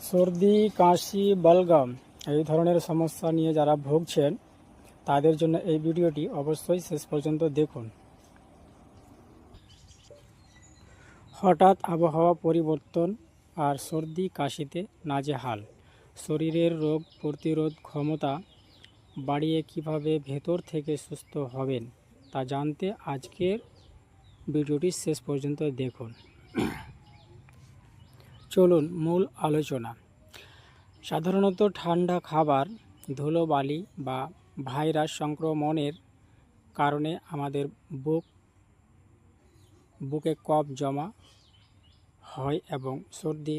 সর্দি, কাশি, বালগাম এই ধরনের সমস্যা নিয়ে যারা ভুগছেন তাদের জন্য এই ভিডিওটি অবশ্যই শেষ পর্যন্ত দেখুন। হঠাৎ আবহাওয়া পরিবর্তন আর সর্দি কাশিতে নাজেহাল। শরীরের রোগ প্রতিরোধ ক্ষমতা বাড়িয়ে কিভাবে ভেতর থেকে সুস্থ হবেন তা জানতে আজকের ভিডিওটি শেষ পর্যন্ত দেখুন। চলুন মূল আলোচনা। সাধারণত ঠান্ডা খাবার, ধুলোবালি বা ভাইরাস সংক্রমণের কারণে আমাদের বুকে কফ জমা হয় এবং সর্দি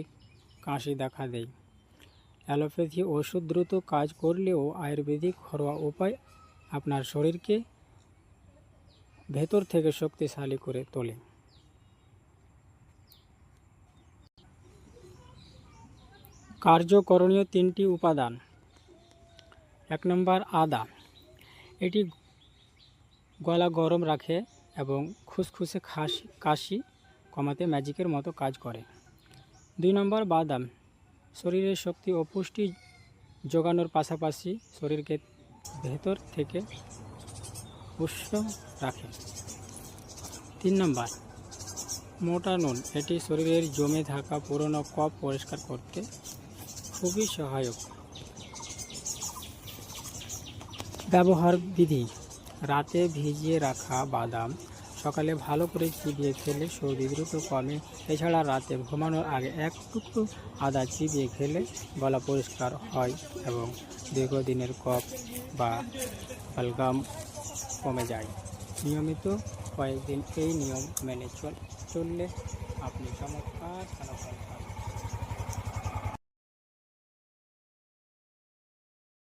কাশি দেখা দেয়। অ্যালোপ্যাথি ওষুধ দ্রুত কাজ করলেও আয়ুর্বেদিক ঘরোয়া উপায় আপনার শরীরকে ভেতর থেকে শক্তিশালী করে তোলে। কার্যকরণীয় 3টি উপাদান। 1 নম্বর, আদা। এটি গলা গরম রাখে এবং খুসখুসে কাশি কমাতে ম্যাজিকের মতো কাজ করে। 2 নম্বর, বাদাম। শরীরের শক্তি ও পুষ্টি যোগানোর পাশাপাশি শরীরকে ভেতর থেকে উষ্ণ রাখে। 3 নম্বর, মোটা নুন। এটি শরীরের জমে থাকা পুরনো কফ পরিষ্কার করতে খুবই সহায়ক। ব্যবহার বিধি। রাতে ভিজিয়ে রাখা বাদাম সকালে ভালো করে চিবিয়ে খেলে সর্দি দ্রুত কমে। এছাড়া রাতে ঘুমানোর আগে 1 টুকরো আদা চিবিয়ে খেলে গলা পরিষ্কার হয় এবং দীর্ঘদিনের কফ বা বালগাম কমে যায়। নিয়মিত কয়েকদিন এই নিয়ম মেনে চললে আপনি চমৎকার ফলাফল